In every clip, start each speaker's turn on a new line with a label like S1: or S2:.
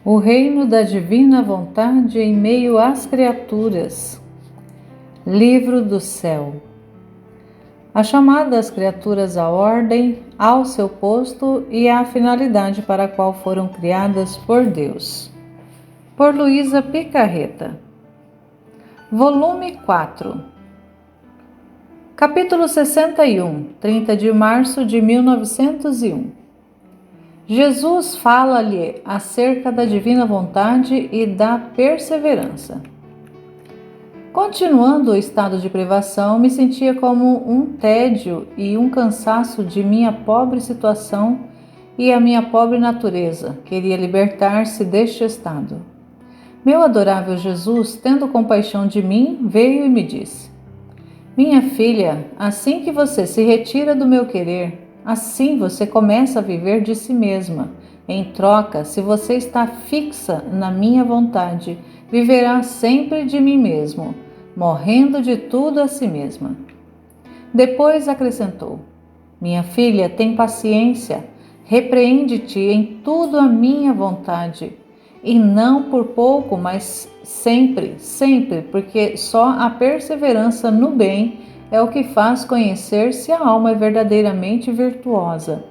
S1: O reino da divina vontade em meio às criaturas. Livro do céu. A chamada das criaturas à ordem, ao seu posto e à finalidade para a qual foram criadas por Deus. Por Luísa Picarreta. Volume 4. Capítulo 61, 30 de março de 1901. Jesus fala-lhe acerca da divina vontade e da perseverança. Continuando o estado de privação, me sentia como um tédio e um cansaço de minha pobre situação e a minha pobre natureza. Queria libertar-se deste estado. Meu adorável Jesus, tendo compaixão de mim, veio e me disse: Minha filha, assim que você se retira do meu querer, assim você começa a viver de si mesma. Em troca, se você está fixa na minha vontade, viverá sempre de mim mesmo, morrendo de tudo a si mesma. Depois acrescentou: Minha filha, tem paciência, repreende-te em tudo a minha vontade, e não por pouco, mas sempre, sempre, porque só a perseverança no bem é o que faz conhecer se a alma é verdadeiramente virtuosa.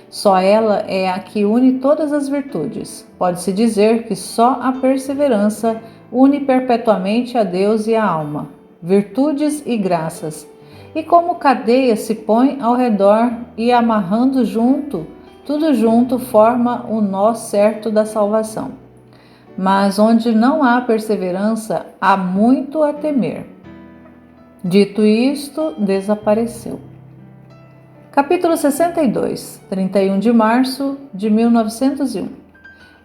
S1: Só ela é a que une todas as virtudes. Pode-se dizer que só a perseverança une perpetuamente a Deus e a alma, virtudes e graças. E como cadeia se põe ao redor e amarrando junto, tudo junto forma o nó certo da salvação. Mas onde não há perseverança, há muito a temer. Dito isto, desapareceu. Capítulo 62, 31 de março de 1901.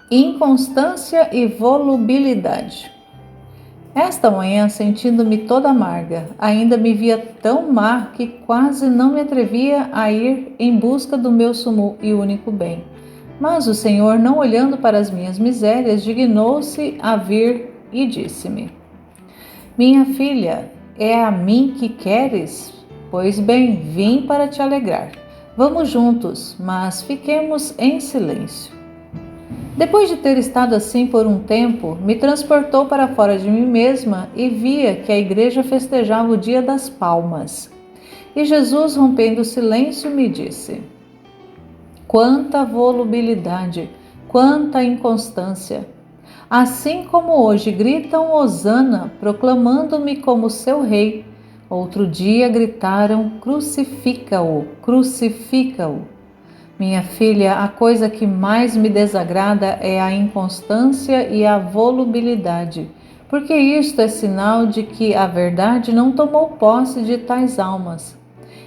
S1: Inconstância e volubilidade. Esta manhã, sentindo-me toda amarga, ainda me via tão má que quase não me atrevia a ir em busca do meu sumo e único bem. Mas o Senhor, não olhando para as minhas misérias, dignou-se a vir e disse-me: Minha filha, é a mim que queres? Pois bem, vim para te alegrar. Vamos juntos, mas fiquemos em silêncio. Depois de ter estado assim por um tempo, me transportou para fora de mim mesma e via que a igreja festejava o dia das palmas. E Jesus, rompendo o silêncio, me disse: Quanta volubilidade, quanta inconstância! Assim como hoje gritam hosana, proclamando-me como seu rei, outro dia gritaram: crucifica-o, crucifica-o. Minha filha, a coisa que mais me desagrada é a inconstância e a volubilidade, porque isto é sinal de que a verdade não tomou posse de tais almas.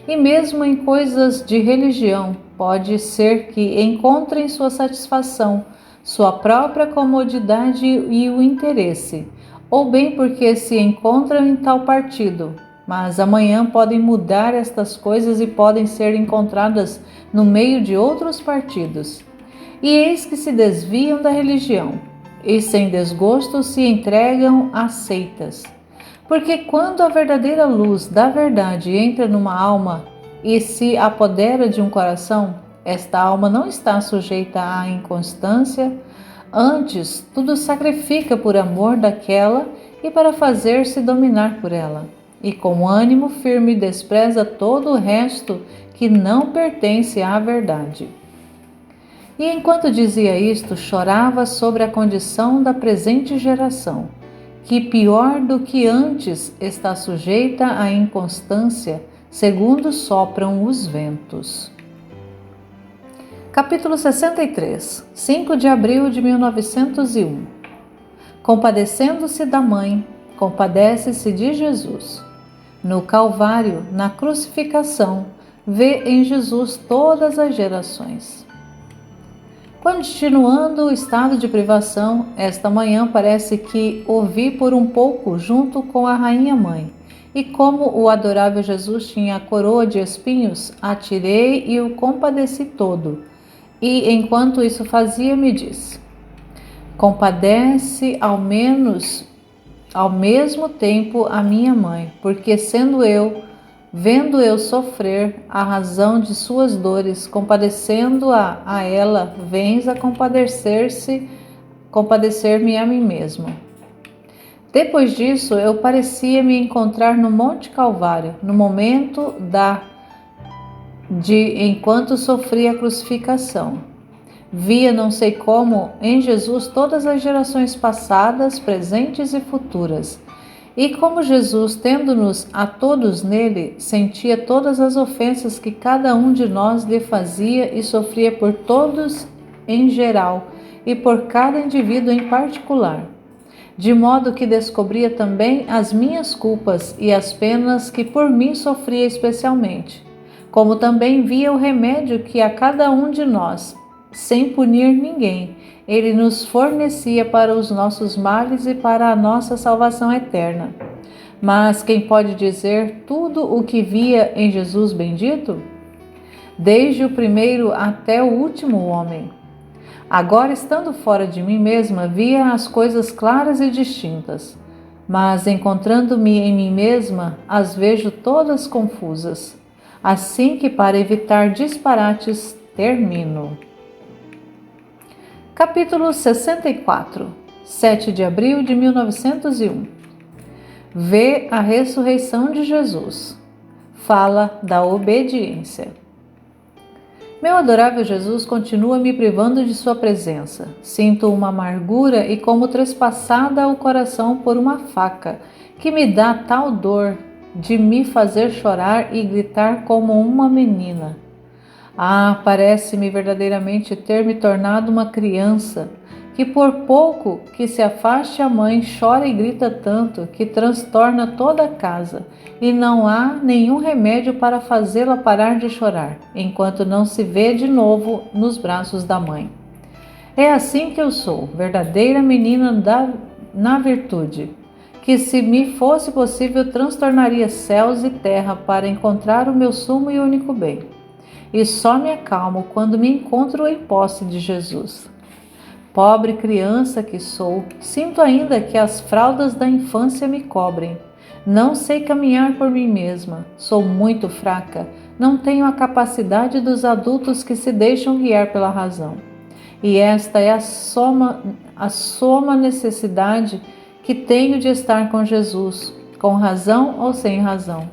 S1: E mesmo em coisas de religião, pode ser que encontrem sua satisfação, sua própria comodidade e o interesse, ou bem porque se encontram em tal partido, mas amanhã podem mudar estas coisas e podem ser encontradas no meio de outros partidos. E eis que se desviam da religião, e sem desgosto se entregam a seitas. Porque quando a verdadeira luz da verdade entra numa alma e se apodera de um coração, esta alma não está sujeita à inconstância, antes tudo sacrifica por amor daquela e para fazer-se dominar por ela, e com ânimo firme despreza todo o resto que não pertence à verdade. E enquanto dizia isto, chorava sobre a condição da presente geração, que pior do que antes está sujeita à inconstância, segundo sopram os ventos. Capítulo 63, 5 de abril de 1901. Compadecendo-se da mãe, compadece-se de Jesus. No Calvário, na crucificação, vê em Jesus todas as gerações. Continuando o estado de privação, esta manhã parece que ouvi por um pouco junto com a Rainha Mãe, e como o adorável Jesus tinha a coroa de espinhos, atirei e o compadeci todo, e enquanto isso fazia me disse: Compadece ao mesmo tempo a minha mãe, porque vendo eu sofrer a razão de suas dores, compadecendo-a a ela, vens a compadecer-se compadecer-me a mim mesmo. Depois disso, eu parecia me encontrar no Monte Calvário, no momento enquanto sofria a crucificação. Via, não sei como, em Jesus todas as gerações passadas, presentes e futuras. E como Jesus, tendo-nos a todos nele, sentia todas as ofensas que cada um de nós lhe fazia e sofria por todos em geral e por cada indivíduo em particular. De modo que descobria também as minhas culpas e as penas que por mim sofria especialmente, como também via o remédio que a cada um de nós, sem punir ninguém, ele nos fornecia para os nossos males e para a nossa salvação eterna. Mas quem pode dizer tudo o que via em Jesus bendito? Desde o primeiro até o último homem. Agora, estando fora de mim mesma, via as coisas claras e distintas, mas encontrando-me em mim mesma, as vejo todas confusas. Assim que, para evitar disparates, termino. Capítulo 64, 7 de abril de 1901. Vê a ressurreição de Jesus. Fala da obediência. Meu adorável Jesus continua me privando de sua presença. Sinto uma amargura e como trespassada o coração por uma faca, que me dá tal dor de me fazer chorar e gritar como uma menina. Parece-me verdadeiramente ter me tornado uma criança, que por pouco que se afaste a mãe chora e grita tanto que transtorna toda a casa, e não há nenhum remédio para fazê-la parar de chorar, enquanto não se vê de novo nos braços da mãe. É assim que eu sou, verdadeira menina na virtude, que se me fosse possível transtornaria céus e terra para encontrar o meu sumo e único bem. E só me acalmo quando me encontro em posse de Jesus. Pobre criança que sou, sinto ainda que as fraldas da infância me cobrem. Não sei caminhar por mim mesma, sou muito fraca, não tenho a capacidade dos adultos que se deixam guiar pela razão. E esta é a soma necessidade que tenho de estar com Jesus, com razão ou sem razão.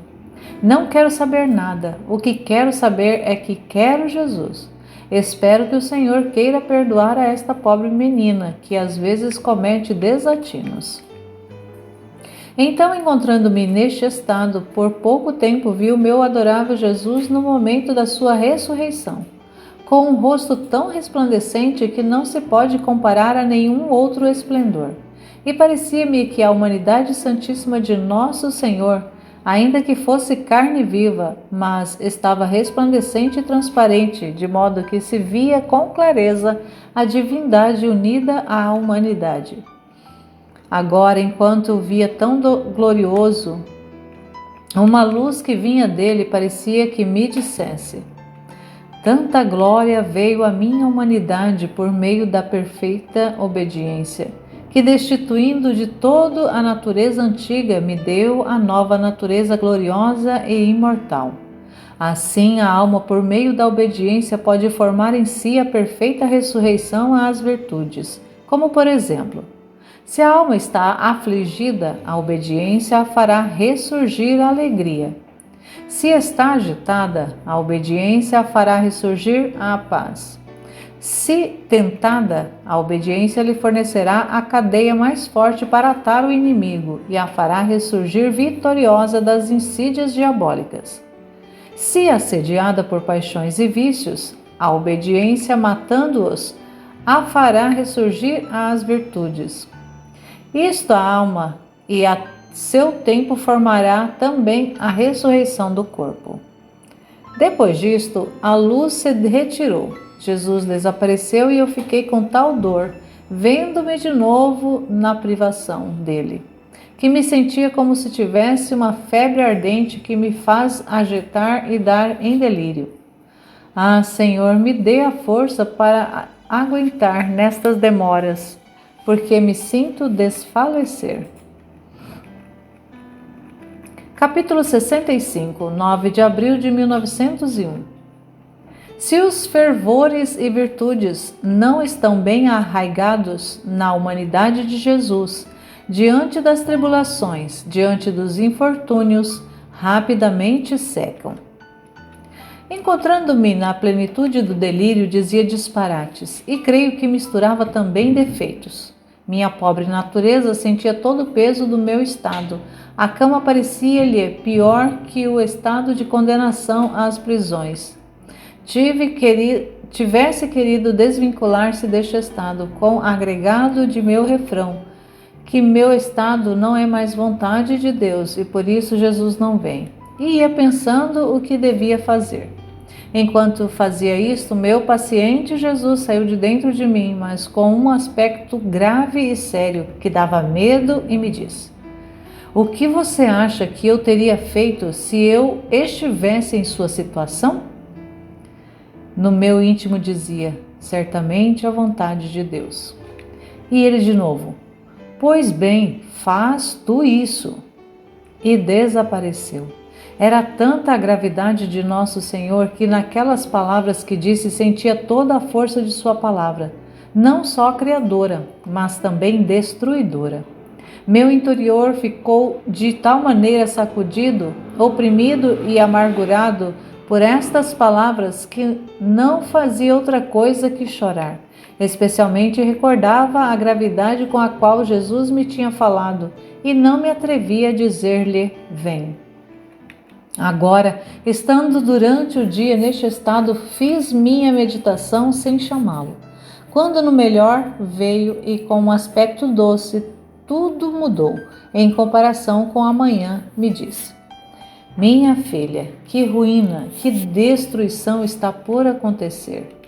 S1: Não quero saber nada, o que quero saber é que quero Jesus. Espero que o Senhor queira perdoar a esta pobre menina, que às vezes comete desatinos. Então, encontrando-me neste estado, por pouco tempo vi o meu adorável Jesus no momento da sua ressurreição, com um rosto tão resplandecente que não se pode comparar a nenhum outro esplendor. E parecia-me que a humanidade santíssima de nosso Senhor, ainda que fosse carne viva, mas estava resplandecente e transparente, de modo que se via com clareza a divindade unida à humanidade. Agora, enquanto o via tão glorioso, uma luz que vinha dele parecia que me dissesse: tanta glória veio à minha humanidade por meio da perfeita obediência, que destituindo de todo a natureza antiga, me deu a nova natureza gloriosa e imortal. Assim, a alma, por meio da obediência, pode formar em si a perfeita ressurreição às virtudes, como por exemplo, se a alma está afligida, a obediência a fará ressurgir a alegria. Se está agitada, a obediência a fará ressurgir a paz. Se tentada, a obediência lhe fornecerá a cadeia mais forte para atar o inimigo e a fará ressurgir vitoriosa das insídias diabólicas. Se assediada por paixões e vícios, a obediência, matando-os, a fará ressurgir às virtudes. Isto a alma, e a seu tempo formará também a ressurreição do corpo. Depois disto, a luz se retirou. Jesus desapareceu e eu fiquei com tal dor, vendo-me de novo na privação dele, que me sentia como se tivesse uma febre ardente que me faz agitar e dar em delírio. Senhor, me dê a força para aguentar nestas demoras, porque me sinto desfalecer. Capítulo 65, 9 de abril de 1901. Se os fervores e virtudes não estão bem arraigados na humanidade de Jesus, diante das tribulações, diante dos infortúnios, rapidamente secam. Encontrando-me na plenitude do delírio, dizia disparates, e creio que misturava também defeitos. Minha pobre natureza sentia todo o peso do meu estado. A cama parecia-lhe pior que o estado de condenação às prisões. Tivesse querido desvincular-se deste estado com agregado de meu refrão, que meu estado não é mais vontade de Deus e por isso Jesus não vem. E ia pensando o que devia fazer. Enquanto fazia isto, meu paciente Jesus saiu de dentro de mim, mas com um aspecto grave e sério, que dava medo, e me disse: o que você acha que eu teria feito se eu estivesse em sua situação? No meu íntimo dizia: certamente a vontade de Deus. E ele de novo: pois bem, faz tu isso. E desapareceu. Era tanta a gravidade de nosso Senhor que naquelas palavras que disse sentia toda a força de sua palavra, não só criadora, mas também destruidora. Meu interior ficou de tal maneira sacudido, oprimido e amargurado por estas palavras que não fazia outra coisa que chorar. Especialmente recordava a gravidade com a qual Jesus me tinha falado e não me atrevia a dizer-lhe: vem. Agora, estando durante o dia neste estado, fiz minha meditação sem chamá-lo. Quando no melhor veio e com um aspecto doce, tudo mudou. Em comparação com a manhã, me disse: minha filha, que ruína, que destruição está por acontecer.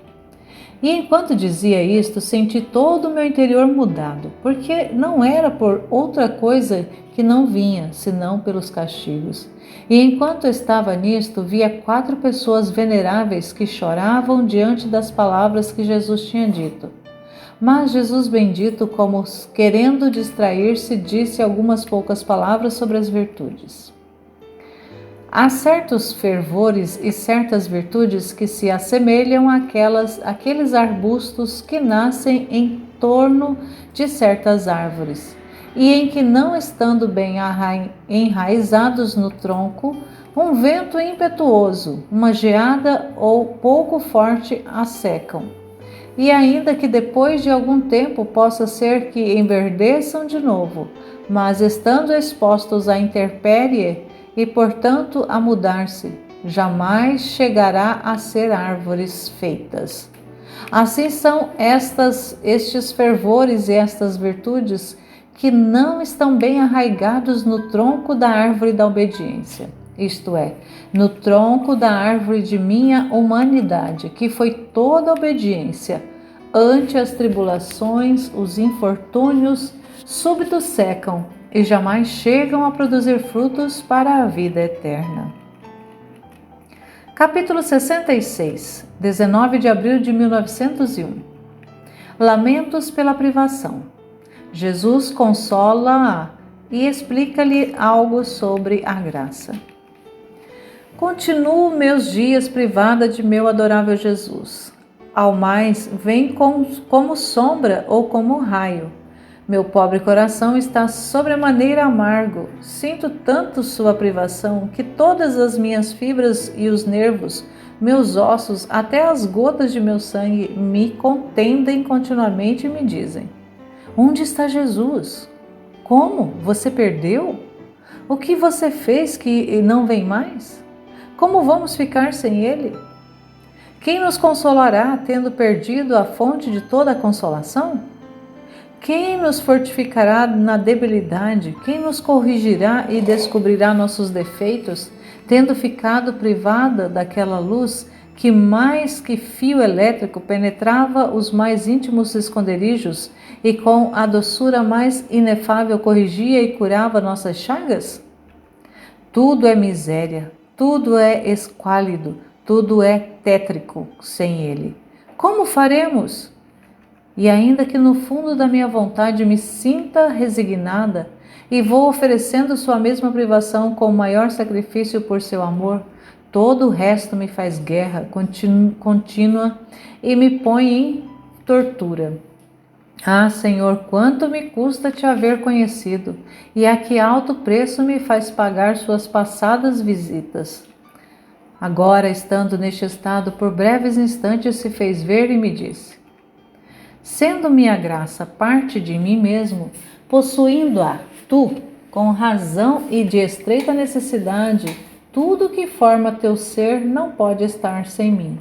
S1: E enquanto dizia isto, senti todo o meu interior mudado, porque não era por outra coisa que não vinha, senão pelos castigos. E enquanto estava nisto, via 4 pessoas veneráveis que choravam diante das palavras que Jesus tinha dito. Mas Jesus bendito, como querendo distrair-se, disse algumas poucas palavras sobre as virtudes. Há certos fervores e certas virtudes que se assemelham àqueles arbustos que nascem em torno de certas árvores, e em que, não estando bem enraizados no tronco, um vento impetuoso, uma geada ou pouco forte a secam. E ainda que depois de algum tempo possa ser que enverdeçam de novo, mas estando expostos à intempérie e, portanto, a mudar-se, jamais chegará a ser árvores feitas. Assim são estes fervores e estas virtudes que não estão bem arraigados no tronco da árvore da obediência, isto é, no tronco da árvore de minha humanidade, que foi toda obediência. Ante as tribulações, os infortúnios súbitos secam e jamais chegam a produzir frutos para a vida eterna. Capítulo 66, 19 de abril de 1901. Lamentos pela privação. Jesus consola-a e explica-lhe algo sobre a graça. Continuo meus dias privada de meu adorável Jesus. Ao mais, vem como sombra ou como raio. Meu pobre coração está sobremaneira amargo. Sinto tanto sua privação que todas as minhas fibras e os nervos, meus ossos, até as gotas de meu sangue me contendem continuamente e me dizem: onde está Jesus? Como? Você perdeu? O que você fez que não vem mais? Como vamos ficar sem ele? Quem nos consolará, tendo perdido a fonte de toda a consolação? Quem nos fortificará na debilidade? Quem nos corrigirá e descobrirá nossos defeitos, tendo ficado privada daquela luz que, mais que fio elétrico, penetrava os mais íntimos esconderijos e com a doçura mais inefável corrigia e curava nossas chagas? Tudo é miséria, tudo é esquálido, tudo é tétrico sem ele. Como faremos? E ainda que no fundo da minha vontade me sinta resignada e vou oferecendo sua mesma privação com o maior sacrifício por seu amor, Todo o resto me faz guerra contínua e me põe em tortura. Ah, Senhor, quanto me custa te haver conhecido, e a que alto preço me faz pagar suas passadas visitas. Agora, estando neste estado, por breves instantes se fez ver e me disse: sendo minha graça parte de mim mesmo, possuindo-a tu, com razão e de estreita necessidade, tudo que forma teu ser não pode estar sem mim.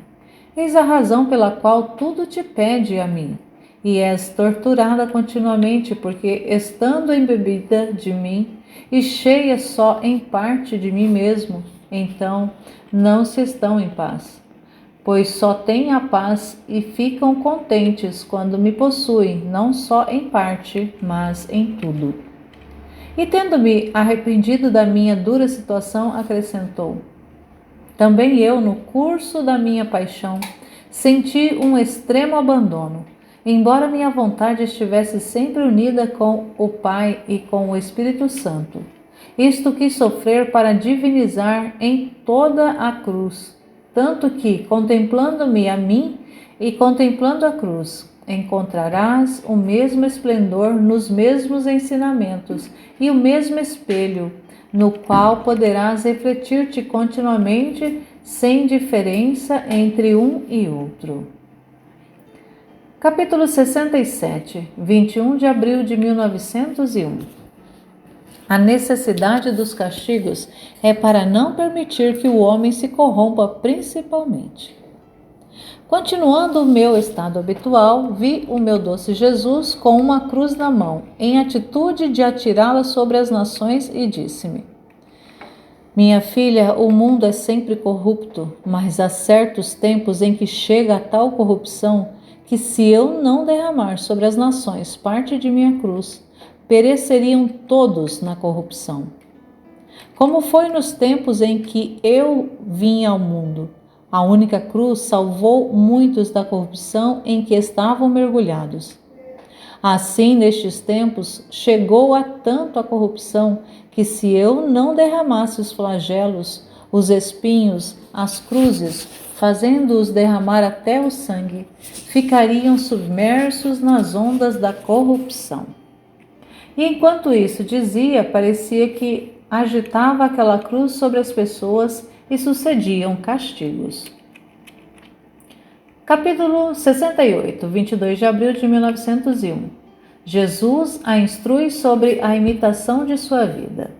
S1: Eis a razão pela qual tudo te pede a mim, e és torturada continuamente, porque, estando embebida de mim e cheia só em parte de mim mesmo, então não se estão em paz. Pois só têm a paz e ficam contentes quando me possuem, não só em parte, mas em tudo. E tendo-me arrependido da minha dura situação, acrescentou: também eu, no curso da minha paixão, senti um extremo abandono, embora minha vontade estivesse sempre unida com o Pai e com o Espírito Santo. Isto quis sofrer para divinizar em toda a cruz, tanto que, contemplando-me a mim e contemplando a cruz, encontrarás o mesmo esplendor nos mesmos ensinamentos e o mesmo espelho, no qual poderás refletir-te continuamente sem diferença entre um e outro. Capítulo 67, 21 de abril de 1901. A necessidade dos castigos é para não permitir que o homem se corrompa principalmente. Continuando o meu estado habitual, vi o meu doce Jesus com uma cruz na mão, em atitude de atirá-la sobre as nações, e disse-me: minha filha, o mundo é sempre corrupto, mas há certos tempos em que chega a tal corrupção que, se eu não derramar sobre as nações parte de minha cruz, pereceriam todos na corrupção. Como foi nos tempos em que eu vim ao mundo, a única cruz salvou muitos da corrupção em que estavam mergulhados. Assim, nestes tempos, chegou a tanto a corrupção que, se eu não derramasse os flagelos, os espinhos, as cruzes, fazendo-os derramar até o sangue, ficariam submersos nas ondas da corrupção. E enquanto isso dizia, parecia que agitava aquela cruz sobre as pessoas e sucediam castigos. Capítulo 68, 22 de abril de 1901. Jesus a instrui sobre a imitação de sua vida.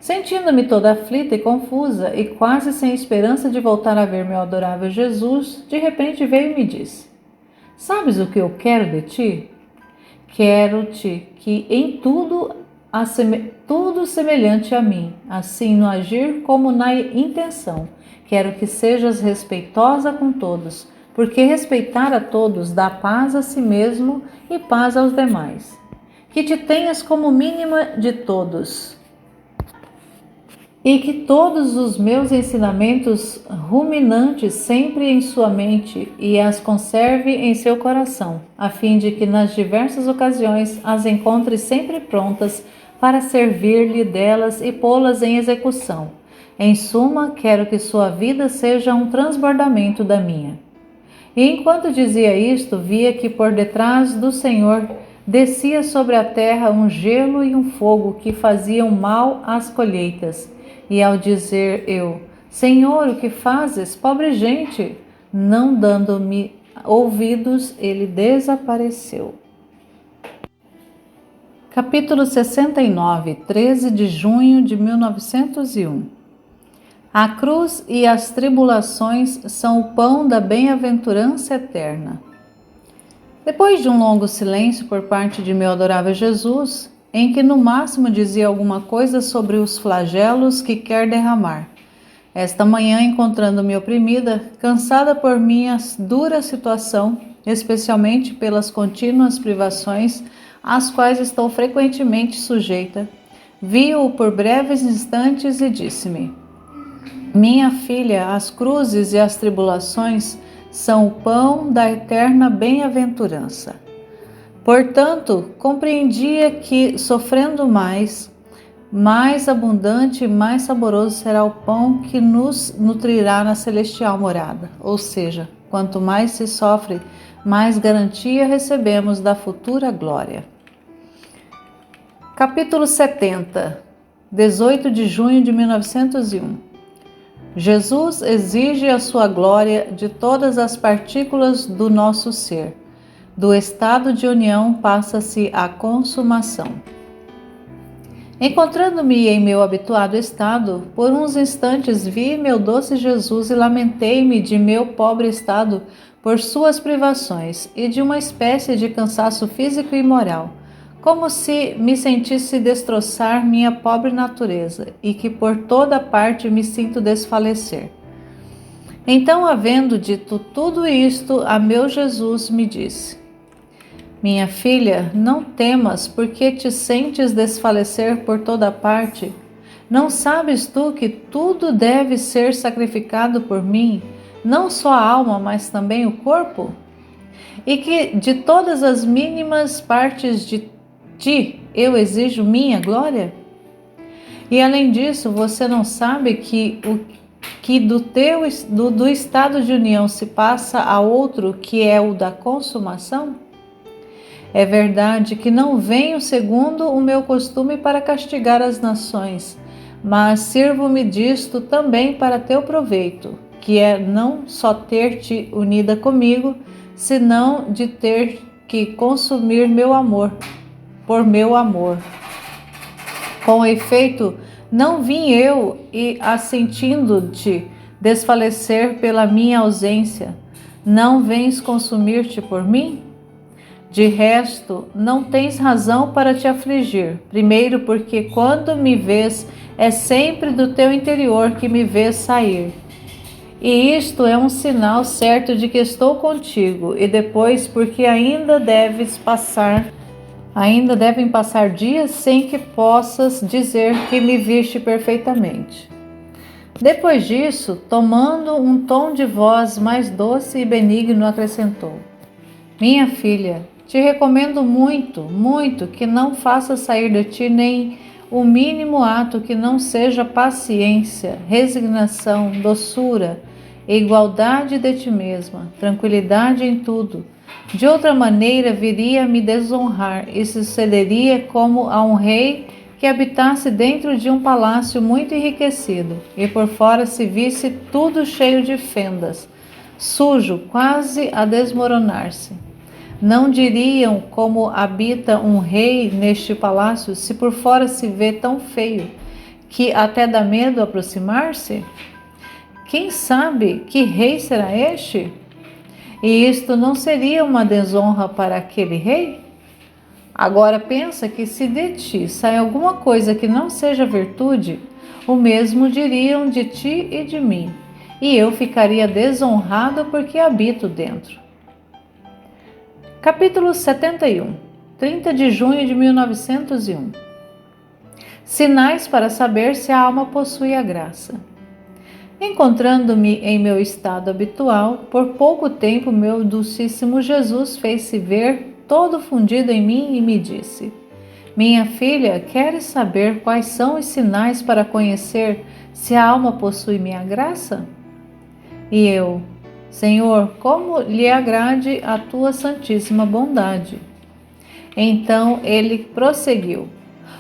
S1: Sentindo-me toda aflita e confusa e quase sem esperança de voltar a ver meu adorável Jesus, de repente veio e me disse: sabes o que eu quero de ti? Quero-te que em tudo semelhante a mim, assim no agir como na intenção. Quero que sejas respeitosa com todos, porque respeitar a todos dá paz a si mesmo e paz aos demais. Que te tenhas como mínima de todos, e que todos os meus ensinamentos ruminantes sempre em sua mente e as conserve em seu coração, a fim de que nas diversas ocasiões as encontre sempre prontas para servir-lhe delas e pô-las em execução. Em suma, quero que sua vida seja um transbordamento da minha. E enquanto dizia isto, via que por detrás do Senhor descia sobre a terra um gelo e um fogo que faziam mal às colheitas. E ao dizer eu: Senhor, o que fazes, pobre gente? Não dando-me ouvidos, ele desapareceu. Capítulo 69, 13 de junho de 1901. A cruz e as tribulações são o pão da bem-aventurança eterna. Depois de um longo silêncio por parte de meu adorável Jesus, em que no máximo dizia alguma coisa sobre os flagelos que quer derramar, esta manhã, encontrando-me oprimida, cansada por minha dura situação, especialmente pelas contínuas privações às quais estou frequentemente sujeita, vi-o por breves instantes e disse-me: minha filha, as cruzes e as tribulações são o pão da eterna bem-aventurança. Portanto, compreendia que, sofrendo mais, mais abundante e mais saboroso será o pão que nos nutrirá na celestial morada. Ou seja, quanto mais se sofre, mais garantia recebemos da futura glória. Capítulo 70, 18 de junho de 1901. Jesus exige a sua glória de todas as partículas do nosso ser. Do estado de união passa-se à consumação. Encontrando-me em meu habituado estado, por uns instantes vi meu doce Jesus e lamentei-me de meu pobre estado por suas privações e de uma espécie de cansaço físico e moral, como se me sentisse destroçar minha pobre natureza e que por toda parte me sinto desfalecer. Então, havendo dito tudo isto, a meu Jesus me disse: minha filha, não temas, porque te sentes desfalecer por toda parte? Não sabes tu que tudo deve ser sacrificado por mim, não só a alma, mas também o corpo? E que de todas as mínimas partes de ti eu exijo minha glória? E além disso, você não sabe que do estado de união se passa a outro, que é o da consumação? É verdade que não venho segundo o meu costume para castigar as nações, mas sirvo-me disto também para teu proveito, que é não só ter-te unida comigo, senão de ter que consumir meu amor, por meu amor. Com efeito, não vim eu e assentindo-te desfalecer pela minha ausência, não vens consumir-te por mim? De resto, não tens razão para te afligir. Primeiro, porque quando me vês, é sempre do teu interior que me vês sair. E isto é um sinal certo de que estou contigo. E depois, porque ainda devem passar dias sem que possas dizer que me viste perfeitamente. Depois disso, tomando um tom de voz mais doce e benigno, acrescentou: minha filha, te recomendo muito, muito que não faças sair de ti nem o mínimo ato que não seja paciência, resignação, doçura, igualdade de ti mesma, tranquilidade em tudo. De outra maneira viria a me desonrar e sucederia como a um rei que habitasse dentro de um palácio muito enriquecido e por fora se visse tudo cheio de fendas, sujo, quase a desmoronar-se. Não diriam como habita um rei neste palácio, se por fora se vê tão feio, que até dá medo aproximar-se? Quem sabe que rei será este? E isto não seria uma desonra para aquele rei? Agora pensa que se de ti sai alguma coisa que não seja virtude, o mesmo diriam de ti e de mim, e eu ficaria desonrado porque habito dentro. Capítulo 71, 30 de junho de 1901. Sinais para saber se a alma possui a graça. Encontrando-me em meu estado habitual, por pouco tempo meu Dulcíssimo Jesus fez-se ver todo fundido em mim e me disse: minha filha, queres saber quais são os sinais para conhecer se a alma possui minha graça? E eu: Senhor, como lhe agrade a tua santíssima bondade. Então ele prosseguiu: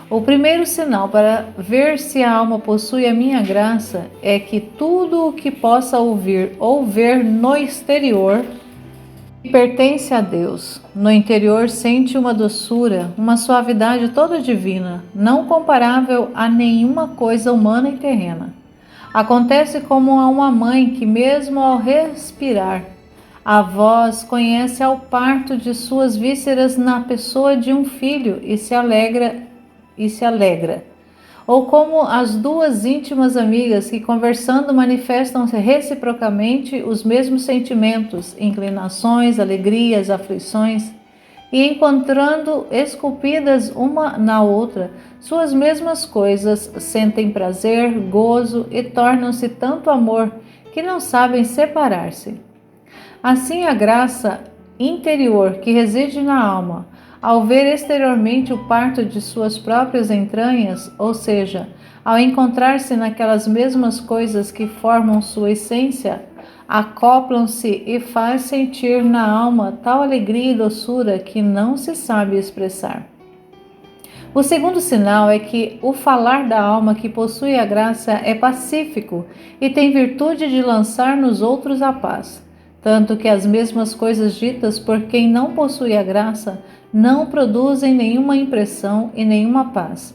S1: o primeiro sinal para ver se a alma possui a minha graça é que tudo o que possa ouvir ou ver no exterior pertence a Deus. No interior sente uma doçura, uma suavidade toda divina, não comparável a nenhuma coisa humana e terrena. Acontece como a uma mãe que, mesmo ao respirar, a voz conhece ao parto de suas vísceras na pessoa de um filho e se alegra. Ou como as duas íntimas amigas que, conversando, manifestam reciprocamente os mesmos sentimentos, inclinações, alegrias, aflições, e encontrando esculpidas uma na outra suas mesmas coisas, sentem prazer, gozo e tornam-se tanto amor que não sabem separar-se. Assim, a graça interior que reside na alma, ao ver exteriormente o parto de suas próprias entranhas, ou seja, ao encontrar-se naquelas mesmas coisas que formam sua essência, acoplam-se e faz sentir na alma tal alegria e doçura que não se sabe expressar. O segundo sinal é que o falar da alma que possui a graça é pacífico e tem virtude de lançar nos outros a paz, tanto que as mesmas coisas ditas por quem não possui a graça não produzem nenhuma impressão e nenhuma paz,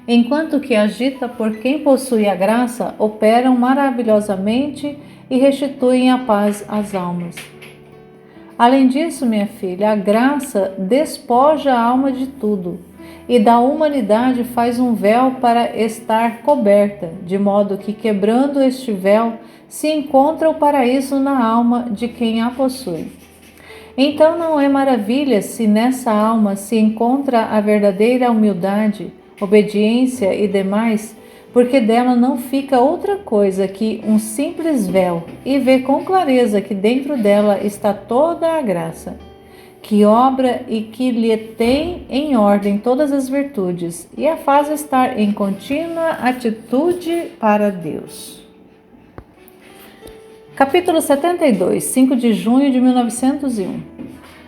S1: enquanto que as ditas por quem possui a graça operam maravilhosamente e restituem a paz às almas. Além disso, minha filha, a graça despoja a alma de tudo e da humanidade faz um véu para estar coberta, de modo que, quebrando este véu, se encontra o paraíso na alma de quem a possui. Então não é maravilha se nessa alma se encontra a verdadeira humildade, obediência e demais, porque dela não fica outra coisa que um simples véu, e vê com clareza que dentro dela está toda a graça, que obra e que lhe tem em ordem todas as virtudes, e a faz estar em contínua atitude para Deus. Capítulo 72, 5 de junho de 1901.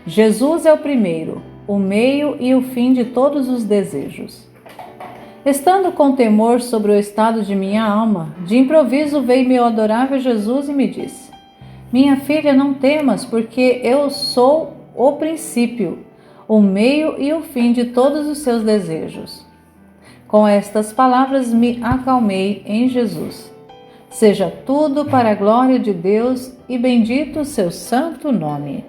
S1: Jesus é o primeiro, o meio e o fim de todos os desejos. Estando com temor sobre o estado de minha alma, de improviso veio meu adorável Jesus e me disse: Minha filha, não temas, porque eu sou o princípio, o meio e o fim de todos os seus desejos. Com estas palavras me acalmei em Jesus. Seja tudo para a glória de Deus e bendito o seu santo nome.